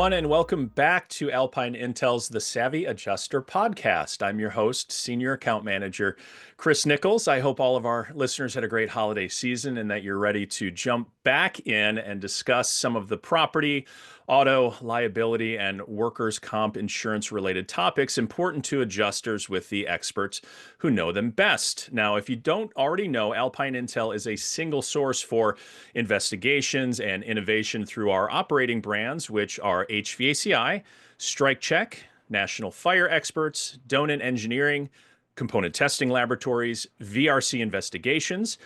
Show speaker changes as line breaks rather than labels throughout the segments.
everyone, and welcome back to Alpine Intel's The Savvy Adjuster podcast. I'm your host, Senior Account Manager Chris Nichols. I hope all of our listeners had a great holiday season and that you're ready to jump back in and discuss some of the property, auto, liability, and workers' comp insurance related topics important to adjusters with the experts who know them best. Now, if you don't already know, Alpine Intel is a single source for investigations and innovation through our operating brands, which are HVACI, Strike Check, National Fire Experts, Donut Engineering, Component Testing Laboratories, VRC Investigations,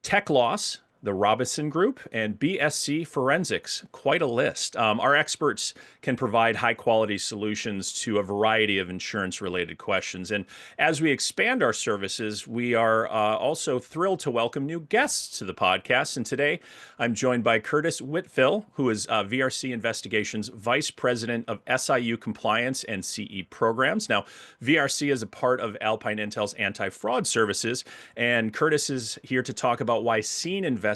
Tech Loss, the Robinson Group, and BSC Forensics. Quite a list. Our experts can provide high quality solutions to a variety of insurance related questions. And as we expand our services, we are also thrilled to welcome new guests to the podcast. And today I'm joined by Curtis Whitfill, who is VRC Investigations Vice President of SIU Compliance and CE Programs. Now, VRC is a part of Alpine Intel's anti-fraud services, and Curtis is here to talk about why scene investigations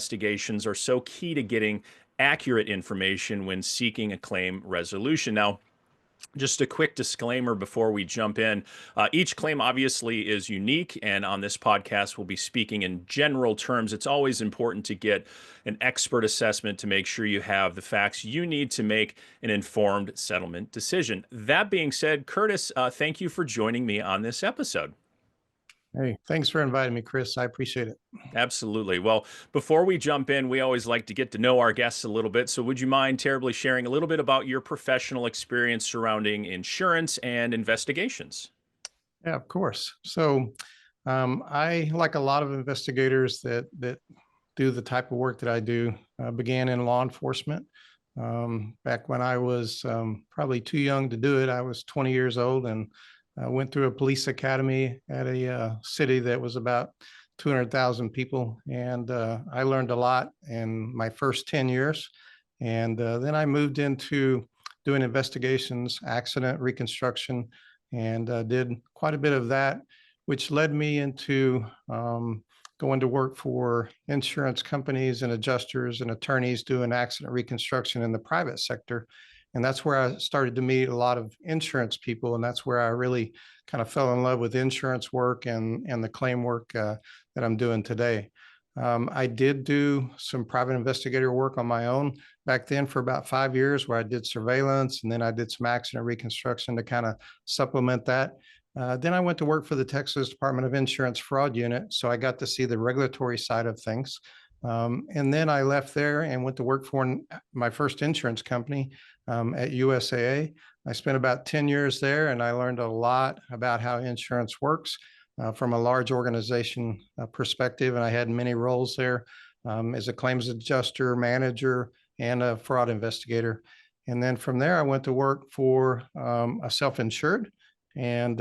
are so key to getting accurate information when seeking a claim resolution. Now, just a quick disclaimer before we jump in. Each claim obviously is unique, and on this podcast, we'll be speaking in general terms. It's always important to get an expert assessment to make sure you have the facts you need to make an informed settlement decision. That being said, Curtis, thank you for joining me on this episode.
Hey, thanks for inviting me, Chris. I appreciate it.
Absolutely. Well, before we jump in, we always like to get to know our guests a little bit. So would you mind terribly sharing a little bit about your professional experience surrounding insurance and investigations?
Yeah, of course. So I, like a lot of investigators that do the type of work that I do, began in law enforcement. Back when I was probably too young to do it, I was 20 years old and went through a police academy at a city that was about 200,000 people. And I learned a lot in my first 10 years. And then I moved into doing investigations, accident reconstruction, and did quite a bit of that, which led me into going to work for insurance companies and adjusters and attorneys doing accident reconstruction in the private sector. And that's where I started to meet a lot of insurance people. And that's where I really kind of fell in love with insurance work and the claim work that I'm doing today. I did do some private investigator work on my own back then for about 5 years, where I did surveillance and then I did some accident reconstruction to kind of supplement that. Then I went to work for the Texas Department of Insurance Fraud Unit. So I got to see the regulatory side of things. And then I left there and went to work for my first insurance company at USAA. I spent about 10 years there, and I learned a lot about how insurance works from a large organization perspective. And I had many roles there as a claims adjuster, manager, and a fraud investigator. And then from there, I went to work for a self-insured and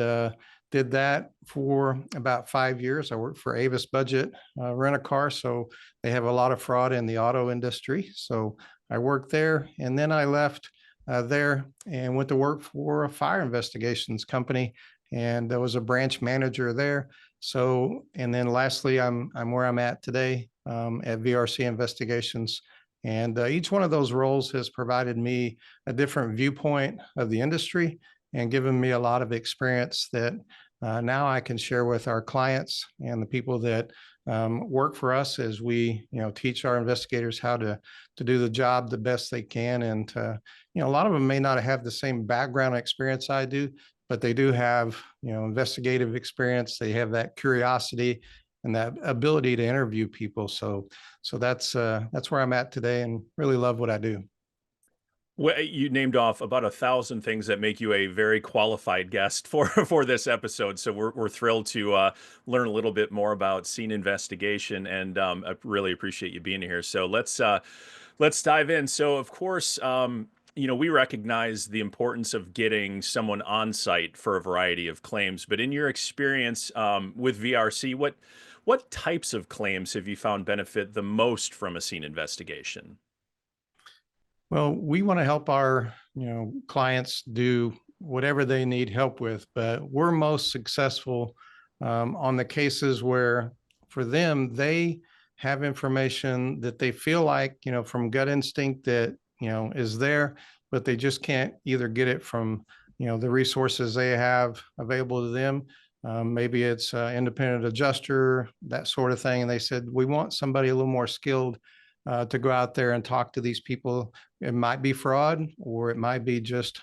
did that for about 5 years. I worked for Avis Budget Rent-A-Car, so they have a lot of fraud in the auto industry. So I worked there, and then I left there and went to work for a fire investigations company, and I was a branch manager there. So, and then lastly, I'm where I'm at today at VRC Investigations. And each one of those roles has provided me a different viewpoint of the industry and given me a lot of experience that now I can share with our clients and the people that work for us as we, teach our investigators how to do the job the best they can. And a lot of them may not have the same background experience I do, but they do have, investigative experience. They have that curiosity and that ability to interview people. So that's where I'm at today, and really love what I do.
Well, you named off about 1,000 things that make you a very qualified guest for this episode. So we're thrilled to learn a little bit more about scene investigation, and I really appreciate you being here. So let's dive in. So of course, we recognize the importance of getting someone on site for a variety of claims. But in your experience with VRC, what types of claims have you found benefit the most from a scene investigation?
Well, we want to help our, clients do whatever they need help with, but we're most successful on the cases where, for them, they have information that they feel like, from gut instinct that, is there, but they just can't either get it from, the resources they have available to them. Maybe it's independent adjuster, that sort of thing. And they said, we want somebody a little more skilled to go out there and talk to these people. It might be fraud, or it might be just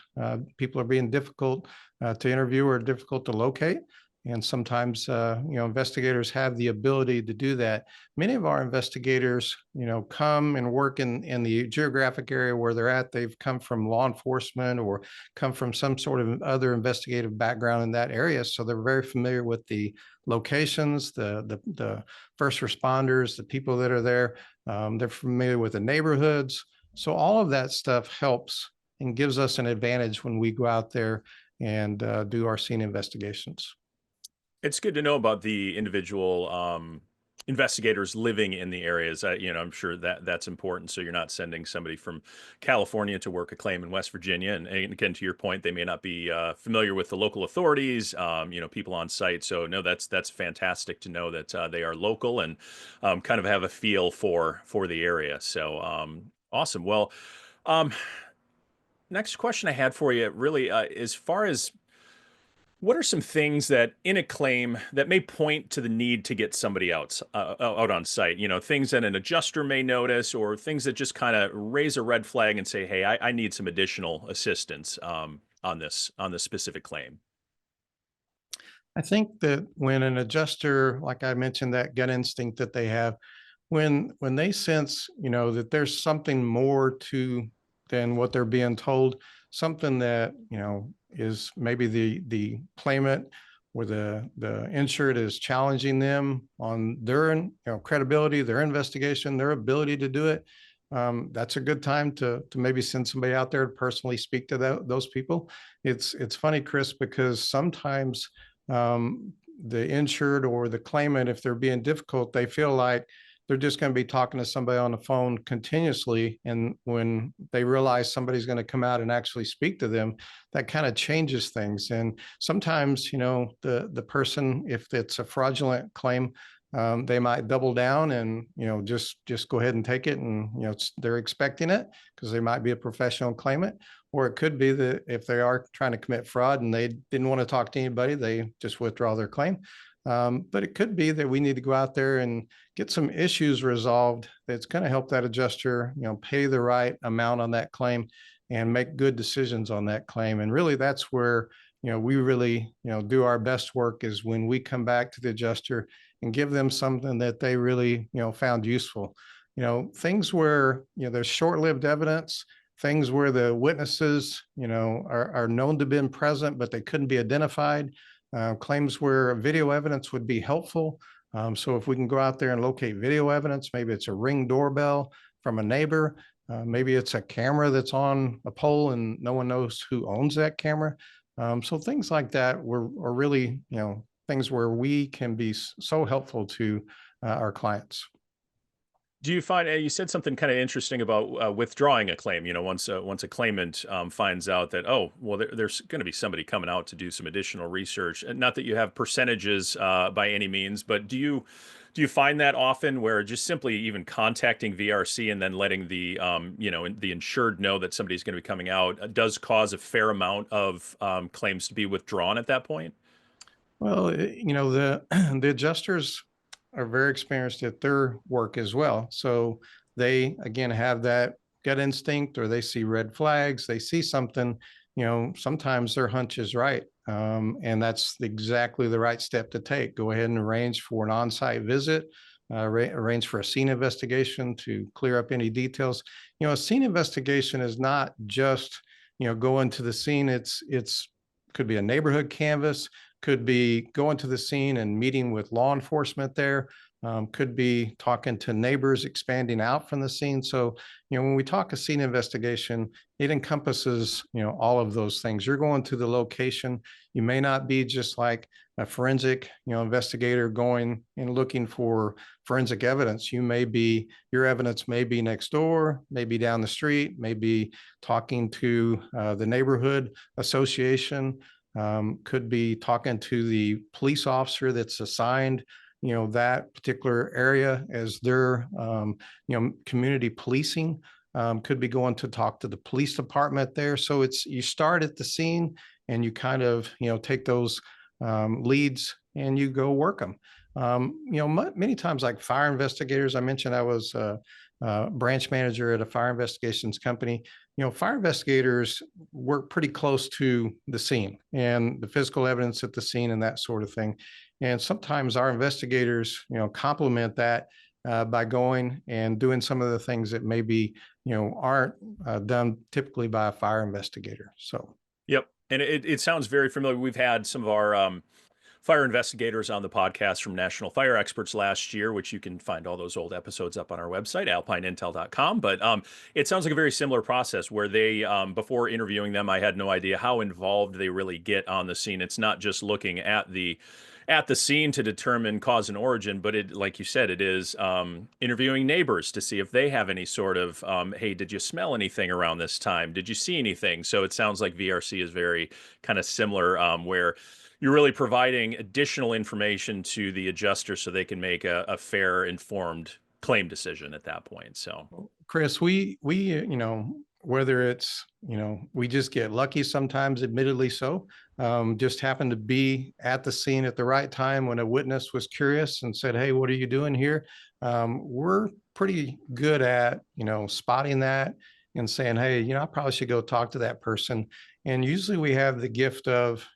people are being difficult to interview or difficult to locate. And sometimes, investigators have the ability to do that. Many of our investigators, come and work in the geographic area where they're at. They've come from law enforcement or come from some sort of other investigative background in that area. So they're very familiar with the locations, the first responders, the people that are there. They're familiar with the neighborhoods. So all of that stuff helps and gives us an advantage when we go out there and do our scene investigations.
It's good to know about the individual investigators living in the areas. I'm sure that that's important. So you're not sending somebody from California to work a claim in West Virginia. And again, to your point, they may not be familiar with the local authorities, people on site. So no, that's fantastic to know that they are local and kind of have a feel for the area. So awesome. Well, um, next question I had for you, really, as far as what are some things that in a claim that may point to the need to get somebody out on site? Things that an adjuster may notice, or things that just kind of raise a red flag and say, "Hey, I need some additional assistance on this specific claim."
I think that when an adjuster, like I mentioned, that gut instinct that they have, when they sense, that there's something more to than what they're being told, something that, is maybe the claimant or the insured is challenging them on their, credibility, their investigation, their ability to do it. That's a good time to maybe send somebody out there to personally speak to those people. It's funny, Chris, because sometimes the insured or the claimant, if they're being difficult, they feel like they're just going to be talking to somebody on the phone continuously. And when they realize somebody's going to come out and actually speak to them, that kind of changes things. And sometimes, the person, if it's a fraudulent claim, they might double down and, just go ahead and take it. And, they're expecting it because they might be a professional claimant. Or it could be that if they are trying to commit fraud and they didn't want to talk to anybody, they just withdraw their claim. But it could be that we need to go out there and get some issues resolved that's going to help that adjuster, pay the right amount on that claim and make good decisions on that claim. And really, that's where, we really, do our best work, is when we come back to the adjuster and give them something that they really, found useful. Things where, there's short-lived evidence, things where the witnesses, are known to have been present, but they couldn't be identified. Claims where video evidence would be helpful. So if we can go out there and locate video evidence, maybe it's a Ring doorbell from a neighbor, maybe it's a camera that's on a pole and no one knows who owns that camera. So things like that are really, things where we can be so helpful to our clients.
Do you find you said something kind of interesting about withdrawing a claim? Once a claimant finds out that, oh, well, there's going to be somebody coming out to do some additional research. And not that you have percentages by any means, but do you find that often, where just simply even contacting VRC and then letting the the insured know that somebody's going to be coming out does cause a fair amount of claims to be withdrawn at that point?
Well, the the adjusters are very experienced at their work as well. So they, again, have that gut instinct, or they see red flags, they see something, sometimes their hunch is right. And that's exactly the right step to take. Go ahead and arrange for an on-site visit, arrange for a scene investigation to clear up any details. A scene investigation is not just, going to the scene. It's could be a neighborhood canvas, could be going to the scene and meeting with law enforcement there, could be talking to neighbors, expanding out from the scene. So, when we talk a scene investigation, it encompasses, all of those things. You're going to the location. You may not be just like a forensic, investigator going and looking for forensic evidence. Your evidence may be next door, maybe down the street, maybe talking to the neighborhood association, could be talking to the police officer that's assigned, that particular area as their, community policing. could be going to talk to the police department there. So you start at the scene and you kind of, take those leads and you go work them. Many times, like fire investigators, I mentioned I was a branch manager at a fire investigations company. Fire investigators work pretty close to the scene and the physical evidence at the scene and that sort of thing. And sometimes our investigators, complement that by going and doing some of the things that maybe, aren't done typically by a fire investigator. So.
Yep. And it sounds very familiar. We've had some of our fire investigators on the podcast from National Fire Experts last year, which you can find all those old episodes up on our website, alpineintel.com. But it sounds like a very similar process where they, before interviewing them, I had no idea how involved they really get on the scene. It's not just looking at the scene to determine cause and origin, but it, like you said, it is interviewing neighbors to see if they have any sort of, hey, did you smell anything around this time? Did you see anything? So it sounds like VRC is very kind of similar, where you're really providing additional information to the adjuster so they can make a fair, informed claim decision at that point. So,
Chris, we whether it's, we just get lucky sometimes, admittedly so, just happened to be at the scene at the right time when a witness was curious and said, hey, what are you doing here? We're pretty good at, spotting that and saying, hey, I probably should go talk to that person. And usually we have the gift of,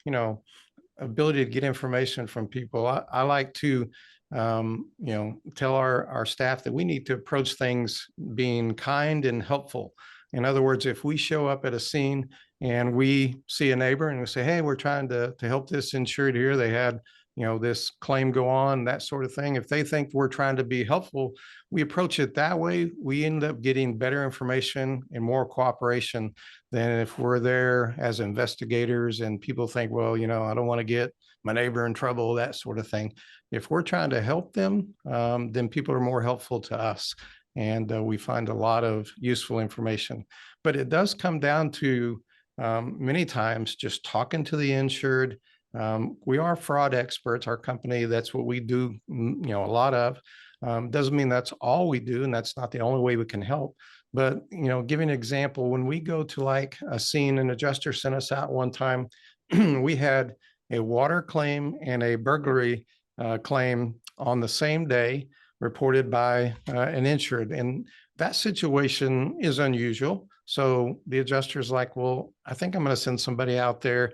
ability to get information from people. I like to, tell our staff that we need to approach things being kind and helpful. In other words, if we show up at a scene and we see a neighbor and we say, hey, we're trying to help this insured here, they had, this claim go on, that sort of thing. If they think we're trying to be helpful, we approach it that way. We end up getting better information and more cooperation than if we're there as investigators and people think, well, I don't want to get my neighbor in trouble, that sort of thing. If we're trying to help them, then people are more helpful to us. And we find a lot of useful information. But it does come down to many times just talking to the insured. We are fraud experts, our company. That's what we do, a lot of. Doesn't mean that's all we do, and that's not the only way we can help. But, giving an example, when we go to like a scene, an adjuster sent us out one time, we had a water claim and a burglary claim on the same day reported by an insured. And that situation is unusual. So the adjuster's like, well, I think I'm going to send somebody out there,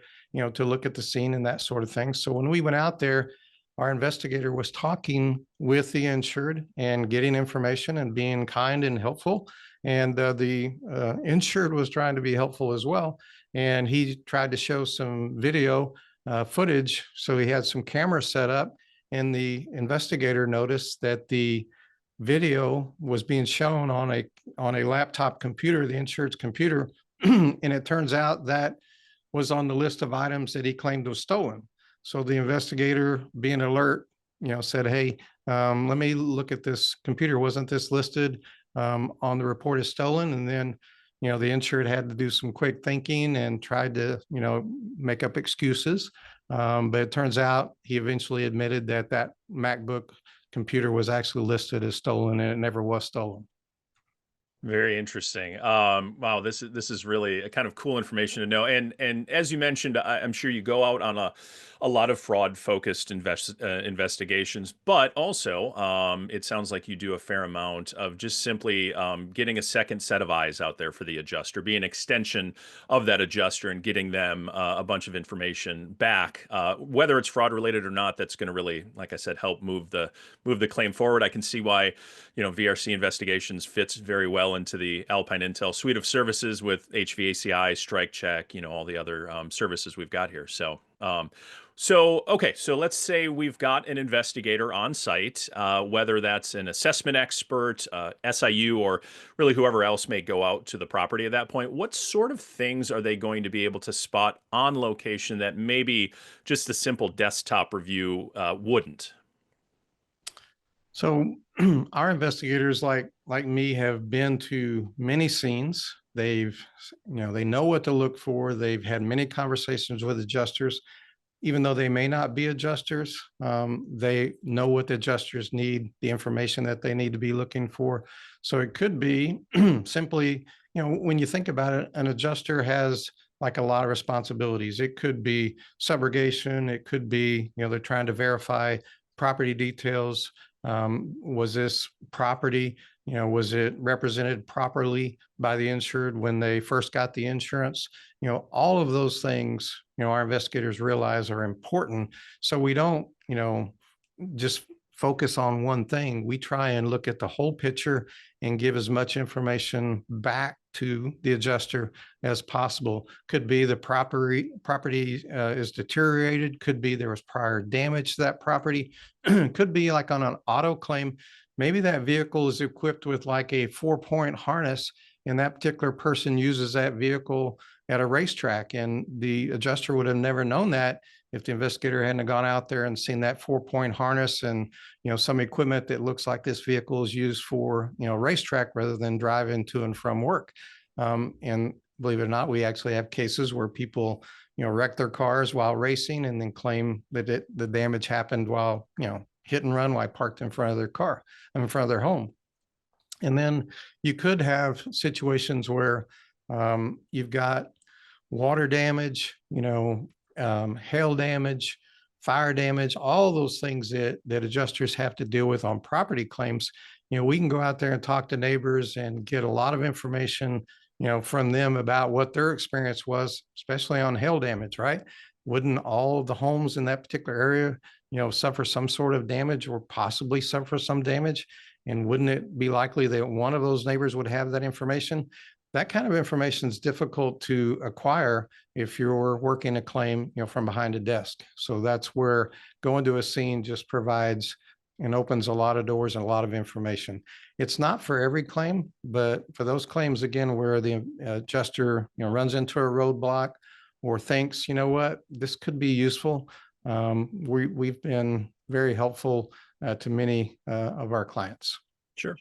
to look at the scene and that sort of thing. So when we went out there, our investigator was talking with the insured and getting information and being kind and helpful. And the insured was trying to be helpful as well. And he tried to show some video footage. So he had some cameras set up, and the investigator noticed that the video was being shown on a laptop computer, the insured's computer. And it turns out that was on the list of items that he claimed was stolen. So the investigator, being alert, said, hey, let me look at this computer. Wasn't this listed on the report as stolen? And then, the insured had to do some quick thinking and tried to, make up excuses. But it turns out he eventually admitted that MacBook computer was actually listed as stolen, and it never was stolen.
very interesting. Wow, this is really a kind of cool information to know. And as you mentioned, I'm sure you go out on a lot of fraud focused investigations, but also it sounds like you do a fair amount of just simply getting a second set of eyes out there for the adjuster, be an extension of that adjuster and getting them a bunch of information back, whether it's fraud related or not. That's going to really, like I said, help move the claim forward. I can see why VRC Investigations fits very well into the Alpine Intel suite of services with HVACI, Strike Check, all the other services we've got here. So, okay, so let's say we've got an investigator on site, whether that's an assessment expert, SIU, or really whoever else may go out to the property at that point. What sort of things are they going to be able to spot on location that maybe just a simple desktop review wouldn't?
So our investigators, like me, have been to many scenes. They know what to look for. They've had many conversations with adjusters. even though they may not be adjusters, they know what the adjusters need, the information that they need to be looking for. So it could be simply, when you think about it, an adjuster has like a lot of responsibilities. It could be subrogation. It could be, they're trying to verify property details. Was this property, was it represented properly by the insured when they first got the insurance? All of those things, our investigators realize are important. So we don't, just focus on one thing. We try and look at the whole picture and give as much information back to the adjuster as possible. Could be the property is deteriorated. Could be there was prior damage to that property. Could be like on an auto claim. Maybe that vehicle is equipped with like a 4-point harness, and that particular person uses that vehicle at a racetrack, and the adjuster would have never known that if the investigator hadn't gone out there and seen that 4-point harness and some equipment that looks like this vehicle is used for racetrack rather than driving to and from work. And believe it or not, we actually have cases where people wreck their cars while racing and then claim that the damage happened while hit and run while parked in front of their car, in front of their home. And then you could have situations where you've got water damage, hail damage, fire damage, all those things that adjusters have to deal with on property claims. We can go out there and talk to neighbors and get a lot of information, from them about what their experience was, especially on hail damage, right? Wouldn't all of the homes in that particular area, suffer some sort of damage or possibly suffer some damage? And wouldn't it be likely that one of those neighbors would have that information? That kind of information is difficult to acquire if you're working a claim, from behind a desk. So that's where going to a scene just provides and opens a lot of doors and a lot of information. It's not for every claim, but for those claims, again, where the adjuster, runs into a roadblock or thinks, what, this could be useful. We've been very helpful to many of our clients.
Sure.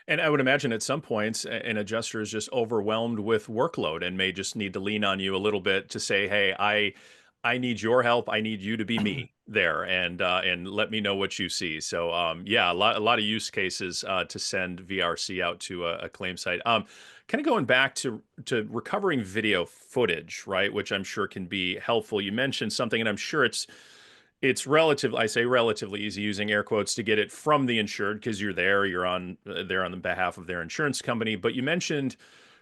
And I would imagine at some points an adjuster is just overwhelmed with workload and may just need to lean on you a little bit to say, "Hey, I need your help. I need you to be me there, and let me know what you see." So, yeah, a lot of use cases to send VRC out to a claim site. Kind of going back to recovering video footage, right? Which I'm sure can be helpful. You mentioned something, and I'm sure it's relative. I say relatively easy, using air quotes, to get it from the insured because you're there, you're on there on the behalf of their insurance company. But you mentioned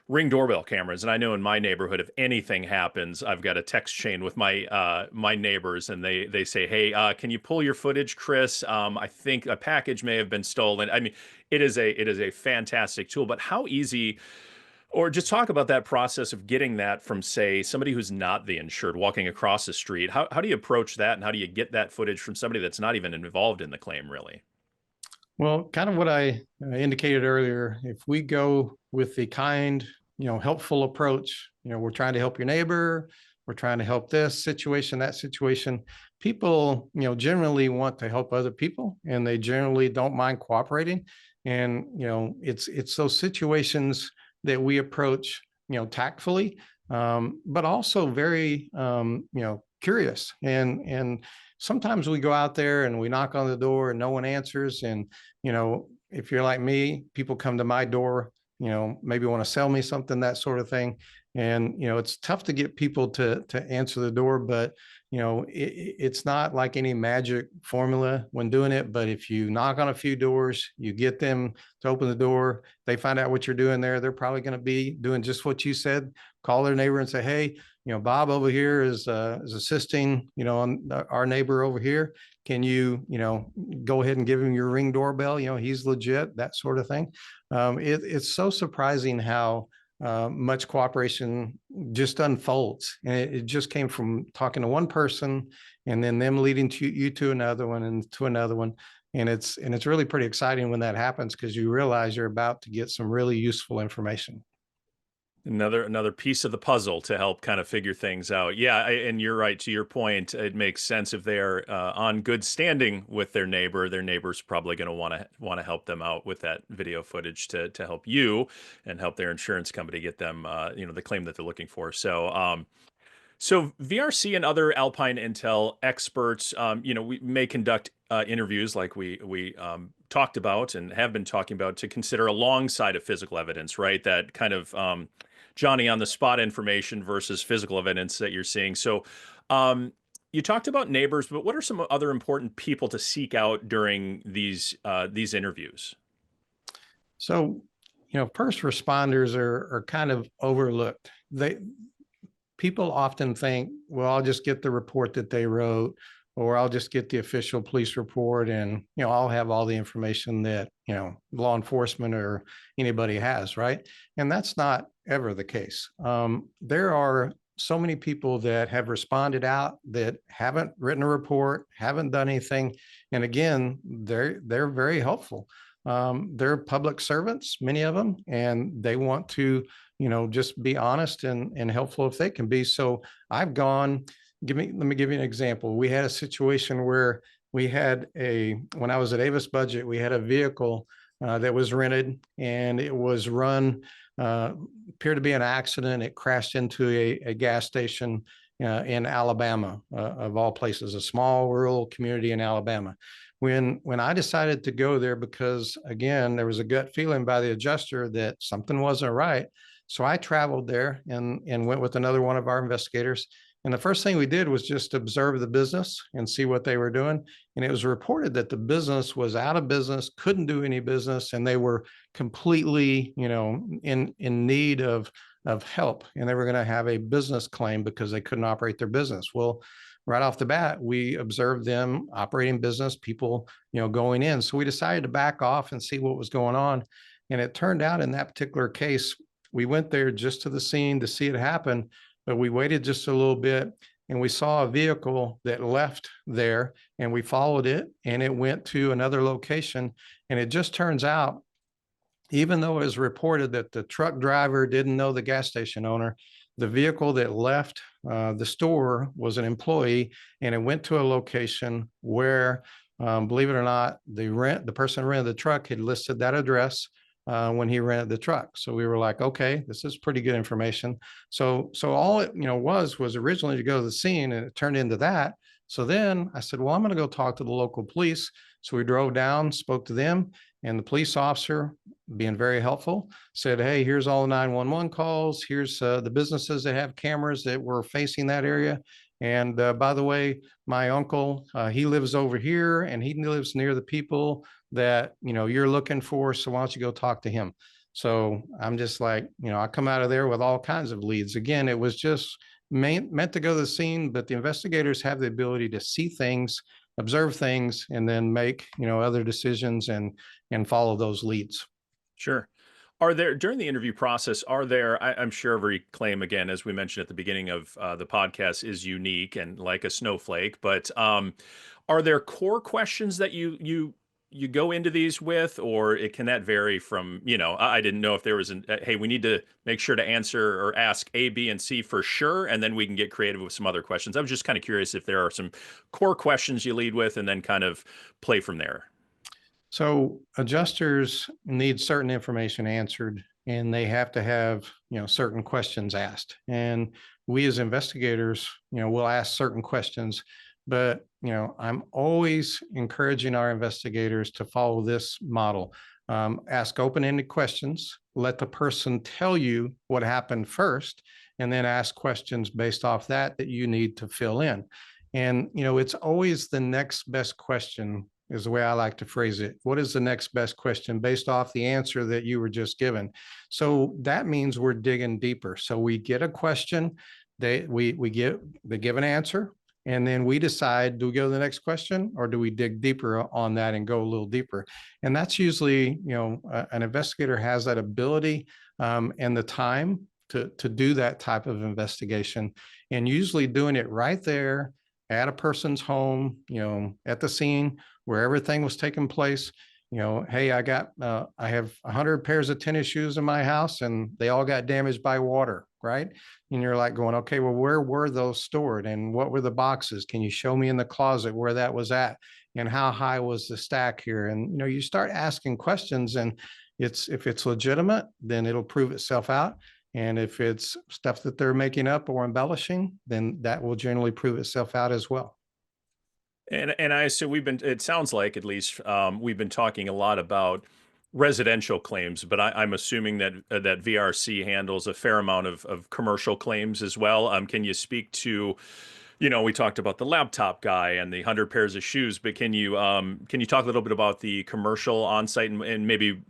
Ring doorbell cameras, and I know in my neighborhood, if anything happens, I've got a text chain with my neighbors, and they say, "Hey, can you pull your footage, Chris? I think a package may have been stolen." I mean, it is a fantastic tool, but how easy, or just talk about that process of getting that from, say, somebody who's not the insured walking across the street. How do you approach that, and how do you get that footage from somebody that's not even involved in the claim, really?
Well, kind of what I indicated earlier, if we go with the kind, helpful approach, we're trying to help your neighbor, we're trying to help this situation, that situation. People, generally want to help other people, and they generally don't mind cooperating. And, it's those situations that we approach, tactfully, but also very, curious. And sometimes we go out there and we knock on the door and no one answers. And, if you're like me, people come to my door, maybe want to sell me something, that sort of thing. And, it's tough to get people to answer the door, but, it's not like any magic formula when doing it. But if you knock on a few doors, you get them to open the door, they find out what you're doing there, they're probably going to be doing just what you said. Call their neighbor and say, "Hey, Bob over here is assisting, on our neighbor over here. Can you, go ahead and give him your Ring doorbell? He's legit," that sort of thing. It's so surprising how much cooperation just unfolds. And it just came from talking to one person and then them leading to you to another one and to another one. And it's really pretty exciting when that happens, because you realize you're about to get some really useful information.
Another piece of the puzzle to help kind of figure things out. Yeah, and you're right. To your point, it makes sense if they're on good standing with their neighbor. Their neighbor's probably going to want to help them out with that video footage to help you and help their insurance company get them the claim that they're looking for. So So VRC and other Alpine Intel experts, we may conduct interviews like we talked about and have been talking about to consider alongside of physical evidence, right? That kind of Johnny on the spot information versus physical evidence that you're seeing. So you talked about neighbors, but what are some other important people to seek out during these interviews?
So, first responders are kind of overlooked. People often think, well, I'll just get the report that they wrote, or I'll just get the official police report, and I'll have all the information that law enforcement or anybody has, right? And that's not ever the case. There are so many people that have responded out that haven't written a report, haven't done anything, and again, they're very helpful. They're public servants, many of them, and they want to just be honest and helpful if they can be. So I've gone, let me give you an example. We had a situation where when I was at Avis Budget, we had a vehicle that was rented, and it was run, appeared to be an accident. It crashed into a gas station in Alabama, of all places, a small rural community in Alabama. When I decided to go there, because again, there was a gut feeling by the adjuster that something wasn't right. So I traveled there and went with another one of our investigators. And the first thing we did was just observe the business and see what they were doing. And it was reported that the business was out of business, couldn't do any business, and they were completely, in need of help. And they were going to have a business claim because they couldn't operate their business. Well, right off the bat, we observed them operating business, people, going in. So we decided to back off and see what was going on. And it turned out in that particular case, we went there just to the scene to see it happen, but we waited just a little bit and we saw a vehicle that left there, and we followed it, and it went to another location. And it just turns out, even though it was reported that the truck driver didn't know the gas station owner, the vehicle that left the store was an employee, and it went to a location where, believe it or not, the person who rented the truck had listed that address when he rented the truck. So we were like, okay, this is pretty good information. So all it was originally to go to the scene, and it turned into that. So then I said, well, I'm going to go talk to the local police. So we drove down, spoke to them, and the police officer, being very helpful, said, hey, here's all the 911 calls. Here's the businesses that have cameras that were facing that area. And by the way, my uncle, he lives over here, and he lives near the people that you're looking for. So why don't you go talk to him? So I'm just like, I come out of there with all kinds of leads. Again, it was just meant to go to the scene, but the investigators have the ability to see things, observe things, and then make other decisions and follow those leads.
Sure. Are there, during the interview process, I'm sure every claim, again, as we mentioned at the beginning of the podcast, is unique and like a snowflake, but are there core questions that you go into these with, or can that vary from, I didn't know if there was hey, we need to make sure to answer or ask A, B, and C for sure, and then we can get creative with some other questions. I was just kind of curious if there are some core questions you lead with and then kind of play from there.
So adjusters need certain information answered, and they have to have, certain questions asked. And we as investigators, will ask certain questions, but, I'm always encouraging our investigators to follow this model. Ask open-ended questions, let the person tell you what happened first, and then ask questions based off that you need to fill in. And, it's always the next best question is the way I like to phrase it. What is the next best question based off the answer that you were just given? So that means we're digging deeper. So we get a question, they give an answer, and then we decide, do we go to the next question, or do we dig deeper on that and go a little deeper? And that's usually, an investigator has that ability and the time to do that type of investigation, and usually doing it right there at a person's home, at the scene where everything was taking place. Hey, I have 100 pairs of tennis shoes in my house, and they all got damaged by water, right? And you're like going, okay, well, where were those stored, and what were the boxes? Can you show me in the closet where that was at, and how high was the stack here? And you start asking questions, and if it's legitimate, then it'll prove itself out. And if it's stuff that they're making up or embellishing, then that will generally prove itself out as well.
And I assume it sounds like at least we've been talking a lot about residential claims, but I'm assuming that that VRC handles a fair amount of commercial claims as well. Can you speak to, we talked about the laptop guy and the 100 pairs of shoes, but can you talk a little bit about the commercial on-site and maybe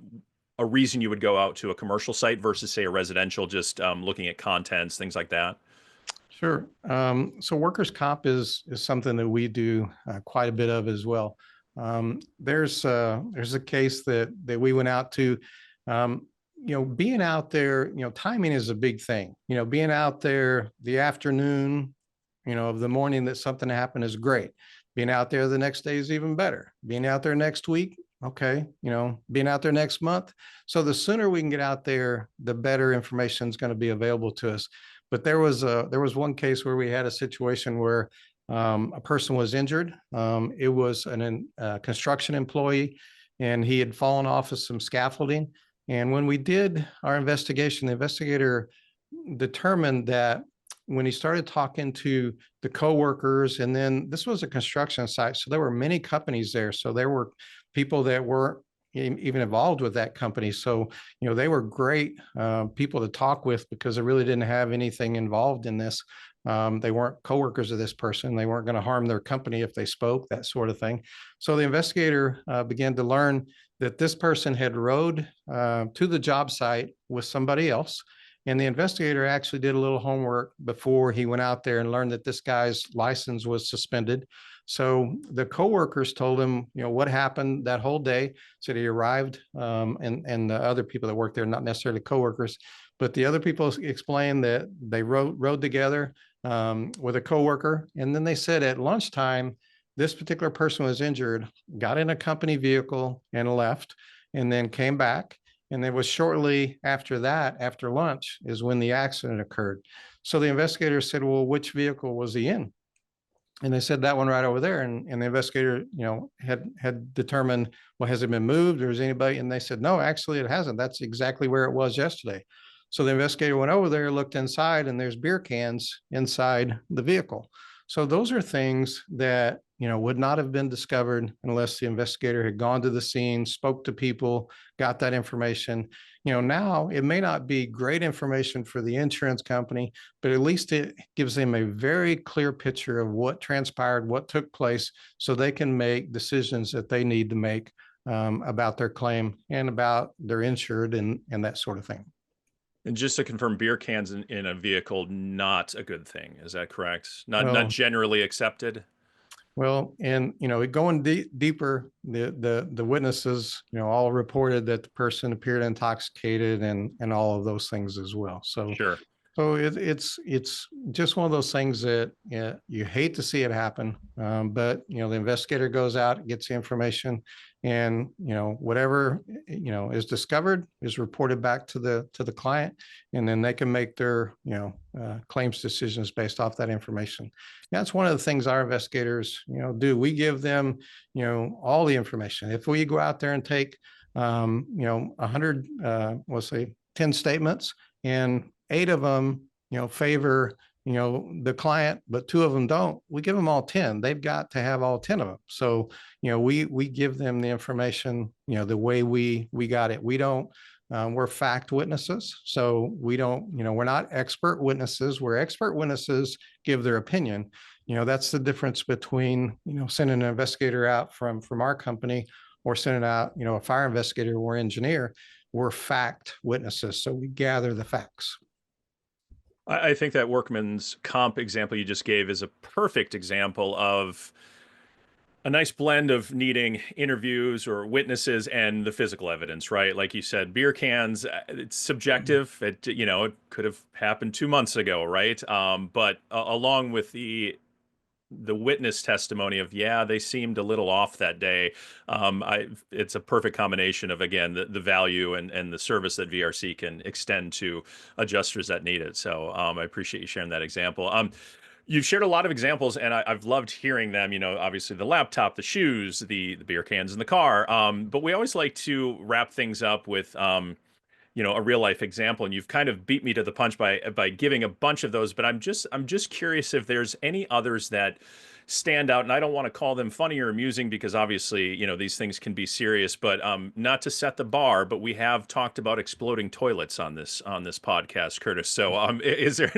a reason you would go out to a commercial site versus say a residential, just looking at contents, things like that?
Sure. So workers' comp is something that we do quite a bit of as well. There's a case that we went out to. Being out there, timing is a big thing. Being out there the afternoon, of the morning that something happened is great. Being out there the next day is even better. Being out there next week, okay. Being out there next month. So the sooner we can get out there, the better information is going to be available to us. But there was one case where we had a situation where a person was injured. It was a construction employee, and he had fallen off of some scaffolding. And when we did our investigation, the investigator determined that when he started talking to the coworkers, and then this was a construction site, so there were many companies there. So there were people that weren't even involved with that company. So, they were great people to talk with because they really didn't have anything involved in this. They weren't coworkers of this person. They weren't going to harm their company if they spoke, that sort of thing. So the investigator began to learn that this person had rode to the job site with somebody else. And the investigator actually did a little homework before he went out there and learned that this guy's license was suspended. So the coworkers told him, what happened that whole day. Said he arrived, and the other people that worked there, not necessarily coworkers, but the other people explained that they rode together with a coworker, and then they said at lunchtime, this particular person was injured, got in a company vehicle and left, and then came back. And it was shortly after that, after lunch, is when the accident occurred. So the investigator said, well, which vehicle was he in? And they said that one right over there. And the investigator, had determined, well, has it been moved or is anybody? And they said, no, actually it hasn't. That's exactly where it was yesterday. So the investigator went over there, looked inside, and there's beer cans inside the vehicle. So those are things that, would not have been discovered unless the investigator had gone to the scene, spoke to people, got that information. Now it may not be great information for the insurance company, but at least it gives them a very clear picture of what transpired, what took place, so they can make decisions that they need to make about their claim and about their insured and that sort of thing.
And just to confirm, beer cans in a vehicle, not a good thing. Is that correct? Not
Well,
generally accepted.
and going deeper, the witnesses, all reported that the person appeared intoxicated and all of those things as well. So
Sure.
it's just one of those things that you hate to see it happen, but the investigator goes out, gets the information, and whatever is discovered is reported back to the client, and then they can make their claims decisions based off that information. That's one of the things our investigators do. We give them all the information. If we go out there and take 100 let's say 10 statements, and 8 of them favor the client, but 2 of them don't, we give them all 10. They've got to have all 10 of them. So we give them the information the way we got it. We don't we're fact witnesses, so we don't we're not expert witnesses. Where expert witnesses give their opinion. That's the difference between sending an investigator out from our company or sending out a fire investigator or engineer. We're fact witnesses, so we gather the facts.
I think that workman's comp example you just gave is a perfect example of a nice blend of needing interviews or witnesses and the physical evidence, right? Like you said, beer cans, it's subjective. It could have happened 2 months ago, right? But along with the witness testimony of, yeah, they seemed a little off that day. It's a perfect combination of, again, the value and the service that VRC can extend to adjusters that need it. So I appreciate you sharing that example. You've shared a lot of examples, and I've loved hearing them. Obviously the laptop, the shoes, the beer cans in the car. But we always like to wrap things up with a real life example, and you've kind of beat me to the punch by giving a bunch of those, but I'm just curious if there's any others that stand out, and I don't want to call them funny or amusing because obviously, these things can be serious, but not to set the bar, but we have talked about exploding toilets on this podcast, Curtis. So is there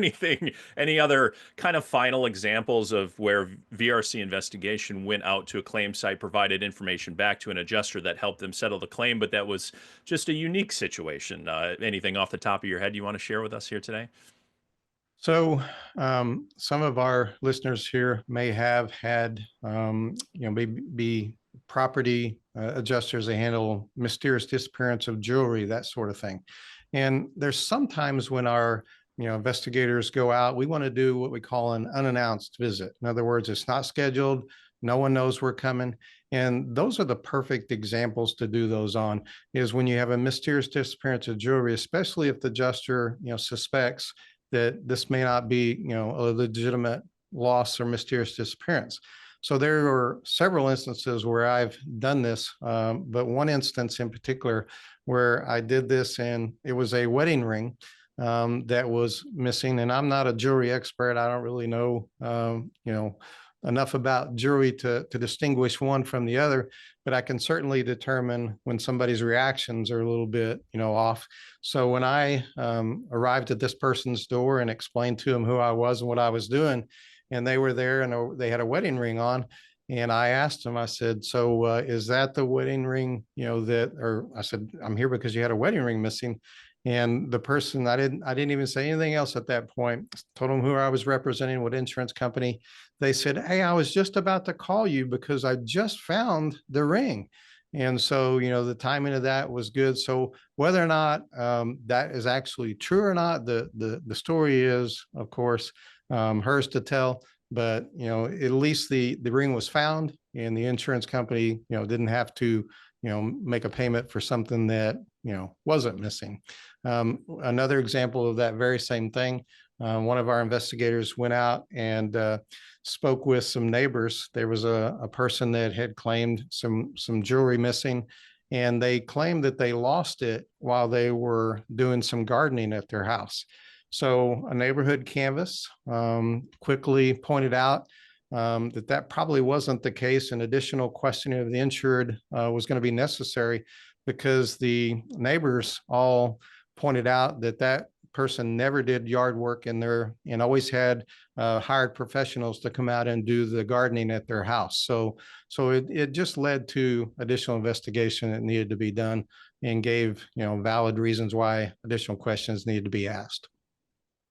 any other kind of final examples of where VRC investigation went out to a claim site, provided information back to an adjuster that helped them settle the claim, but that was just a unique situation? Anything off the top of your head you want to share with us here today?
So, some of our listeners here may have had, maybe be property adjusters. They handle mysterious disappearance of jewelry, that sort of thing. And there's sometimes when our, investigators go out, we want to do what we call an unannounced visit. In other words, it's not scheduled. No one knows we're coming. And those are the perfect examples to do those on, is when you have a mysterious disappearance of jewelry, especially if the adjuster, suspects that this may not be, a legitimate loss or mysterious disappearance. So there are several instances where I've done this, but one instance in particular where I did this, and it was a wedding ring that was missing. And I'm not a jewelry expert. I don't really know, enough about jewelry to distinguish one from the other, but I can certainly determine when somebody's reactions are a little bit, off. So when I arrived at this person's door and explained to them who I was and what I was doing, and they were there and they had a wedding ring on, and I asked them, I said, so is that the wedding ring, or I said, I'm here because you had a wedding ring missing. And the person, I didn't even say anything else at that point. Told them who I was representing, what insurance company. They said, hey, I was just about to call you because I just found the ring. And so, the timing of that was good. So whether or not that is actually true or not, the story is, of course, hers to tell. But, at least the ring was found, and the insurance company, didn't have to, make a payment for something that, wasn't missing. Another example of that very same thing, one of our investigators went out and spoke with some neighbors. There was a person that had claimed some jewelry missing, and they claimed that they lost it while they were doing some gardening at their house. So a neighborhood canvas quickly pointed out that probably wasn't the case, and additional questioning of the insured was going to be necessary, because the neighbors all pointed out that person never did yard work in there and always had hired professionals to come out and do the gardening at their house. So it just led to additional investigation that needed to be done, and gave, valid reasons why additional questions needed to be asked.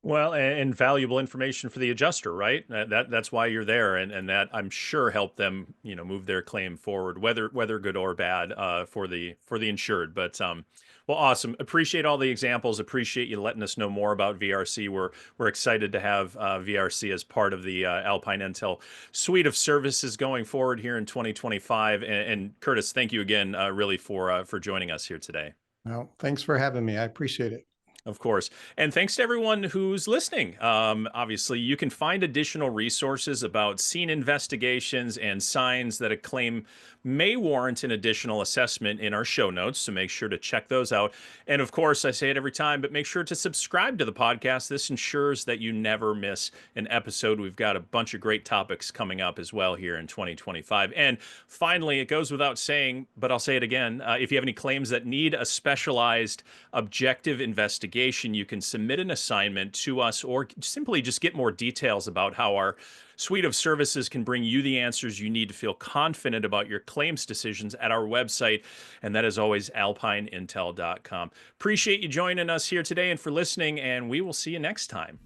Well, and valuable information for the adjuster, right? That's why you're there, and that I'm sure helped them, move their claim forward, whether good or bad, for the insured. But well, awesome. Appreciate all the examples. Appreciate you letting us know more about VRC. We're excited to have VRC as part of the Alpine Intel suite of services going forward here in 2025. And Curtis, thank you again, really for joining us here today.
Well, thanks for having me. I appreciate it.
Of course. And thanks to everyone who's listening. Obviously, you can find additional resources about scene investigations and signs that a claim may warrant an additional assessment in our show notes. So make sure to check those out. And of course, I say it every time, but make sure to subscribe to the podcast. This ensures that you never miss an episode. We've got a bunch of great topics coming up as well here in 2025. And finally, it goes without saying, but I'll say it again. If you have any claims that need a specialized objective investigation, you can submit an assignment to us, or simply just get more details about how our suite of services can bring you the answers you need to feel confident about your claims decisions at our website. And that is always alpineintel.com. Appreciate you joining us here today and for listening, and we will see you next time.